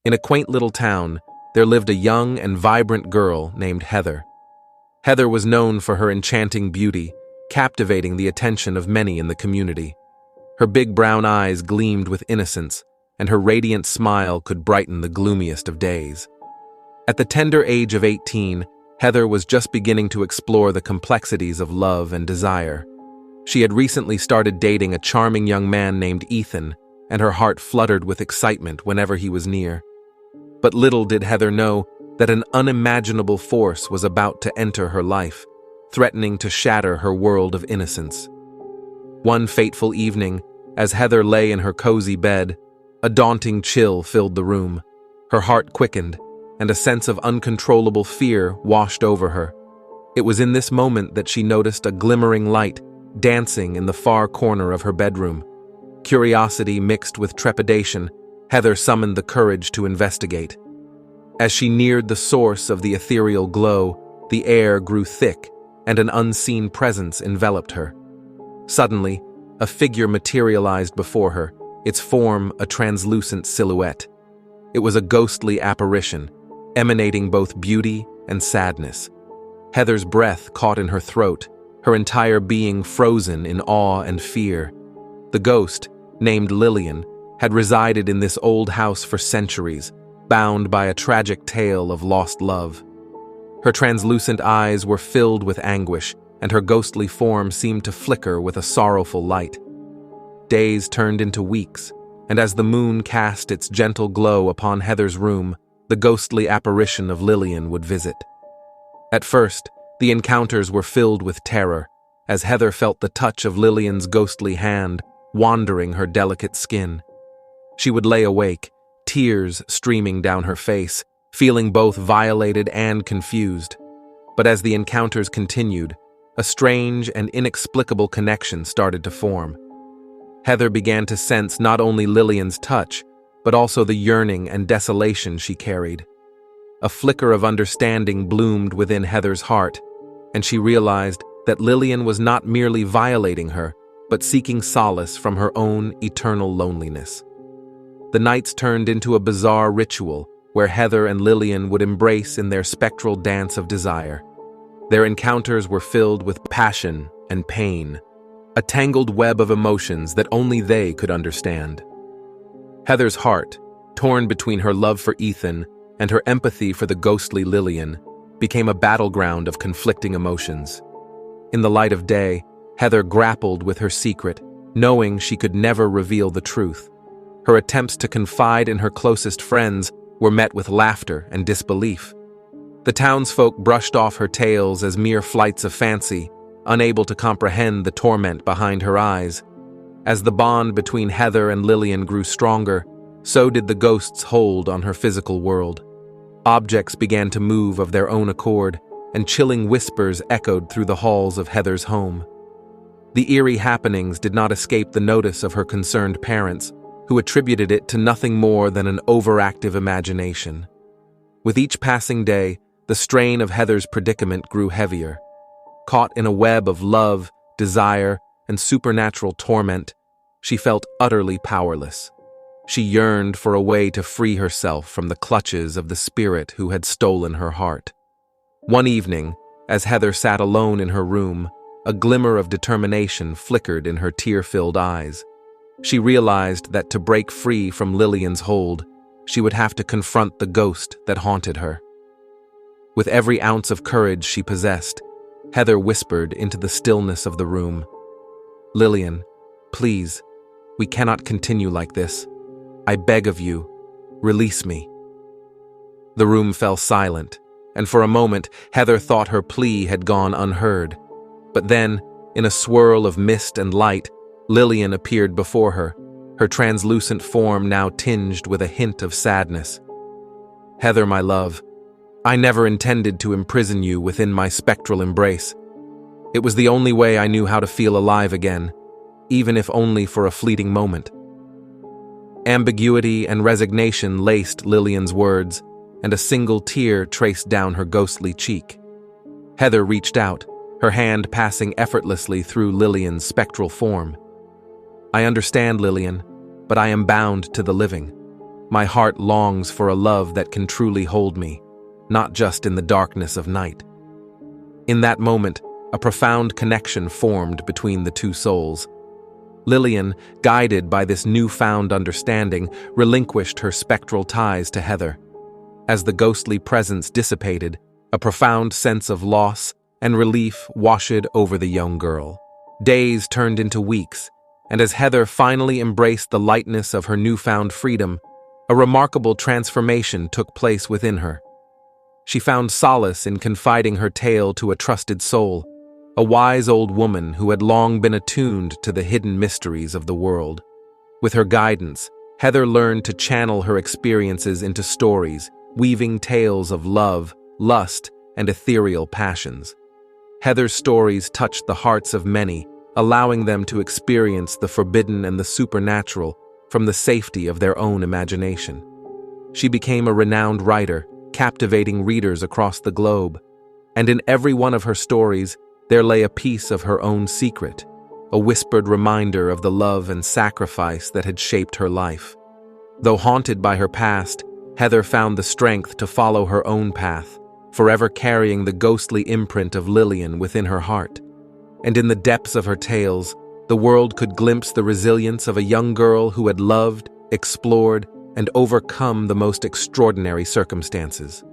In a quaint little town, there lived a young and vibrant girl named Heather. Heather was known for her enchanting beauty, captivating the attention of many in the community. Her big brown eyes gleamed with innocence, and her radiant smile could brighten the gloomiest of days. At the tender age of 18, Heather was just beginning to explore the complexities of love and desire. She had recently started dating a charming young man named Ethan, and her heart fluttered with excitement whenever he was near. But little did Heather know that an unimaginable force was about to enter her life, threatening to shatter her world of innocence. One fateful evening, as Heather lay in her cozy bed, a daunting chill filled the room. Her heart quickened, and a sense of uncontrollable fear washed over her. It was in this moment that she noticed a glimmering light dancing in the far corner of her bedroom. Curiosity mixed with trepidation, Heather summoned the courage to investigate. As she neared the source of the ethereal glow, the air grew thick, and an unseen presence enveloped her. Suddenly, a figure materialized before her, its form a translucent silhouette. It was a ghostly apparition, emanating both beauty and sadness. Heather's breath caught in her throat, her entire being frozen in awe and fear. The ghost, named Lillian, had resided in this old house for centuries, bound by a tragic tale of lost love. Her translucent eyes were filled with anguish, and her ghostly form seemed to flicker with a sorrowful light. Days turned into weeks, and as the moon cast its gentle glow upon Heather's room, the ghostly apparition of Lillian would visit. At first, the encounters were filled with terror, as Heather felt the touch of Lillian's ghostly hand wandering her delicate skin. She would lay awake, tears streaming down her face, feeling both violated and confused. But as the encounters continued, a strange and inexplicable connection started to form. Heather began to sense not only Lillian's touch, but also the yearning and desolation she carried. A flicker of understanding bloomed within Heather's heart, and she realized that Lillian was not merely violating her, but seeking solace from her own eternal loneliness. The nights turned into a bizarre ritual where Heather and Lillian would embrace in their spectral dance of desire. Their encounters were filled with passion and pain, a tangled web of emotions that only they could understand. Heather's heart, torn between her love for Ethan and her empathy for the ghostly Lillian, became a battleground of conflicting emotions. In the light of day, Heather grappled with her secret, knowing she could never reveal the truth. Her attempts to confide in her closest friends were met with laughter and disbelief. The townsfolk brushed off her tales as mere flights of fancy, unable to comprehend the torment behind her eyes. As the bond between Heather and Lillian grew stronger, so did the ghost's hold on her physical world. Objects began to move of their own accord, and chilling whispers echoed through the halls of Heather's home. The eerie happenings did not escape the notice of her concerned parents, who attributed it to nothing more than an overactive imagination. With each passing day, the strain of Heather's predicament grew heavier. Caught in a web of love, desire, and supernatural torment, she felt utterly powerless. She yearned for a way to free herself from the clutches of the spirit who had stolen her heart. One evening, as Heather sat alone in her room, a glimmer of determination flickered in her tear-filled eyes. She realized that to break free from Lillian's hold, she would have to confront the ghost that haunted her. With every ounce of courage she possessed, Heather whispered into the stillness of the room, "Lillian, please, we cannot continue like this. I beg of you, release me." The room fell silent, and for a moment Heather thought her plea had gone unheard. But then, in a swirl of mist and light, Lillian appeared before her translucent form now tinged with a hint of sadness. "Heather, my love, I never intended to imprison you within my spectral embrace. It was the only way I knew how to feel alive again, even if only for a fleeting moment." Ambiguity and resignation laced Lillian's words, and a single tear traced down her ghostly cheek. Heather reached out, her hand passing effortlessly through Lillian's spectral form. "I understand, Lillian, but I am bound to the living. My heart longs for a love that can truly hold me, not just in the darkness of night." In that moment, a profound connection formed between the two souls. Lillian, guided by this newfound understanding, relinquished her spectral ties to Heather. As the ghostly presence dissipated, a profound sense of loss and relief washed over the young girl. Days turned into weeks, and as Heather finally embraced the lightness of her newfound freedom, a remarkable transformation took place within her. She found solace in confiding her tale to a trusted soul, a wise old woman who had long been attuned to the hidden mysteries of the world. With her guidance, Heather learned to channel her experiences into stories, weaving tales of love, lust, and ethereal passions. Heather's stories touched the hearts of many, allowing them to experience the forbidden and the supernatural from the safety of their own imagination. She became a renowned writer, captivating readers across the globe, and in every one of her stories, there lay a piece of her own secret, a whispered reminder of the love and sacrifice that had shaped her life. Though haunted by her past, Heather found the strength to follow her own path, forever carrying the ghostly imprint of Lillian within her heart. And in the depths of her tales, the world could glimpse the resilience of a young girl who had loved, explored, and overcome the most extraordinary circumstances.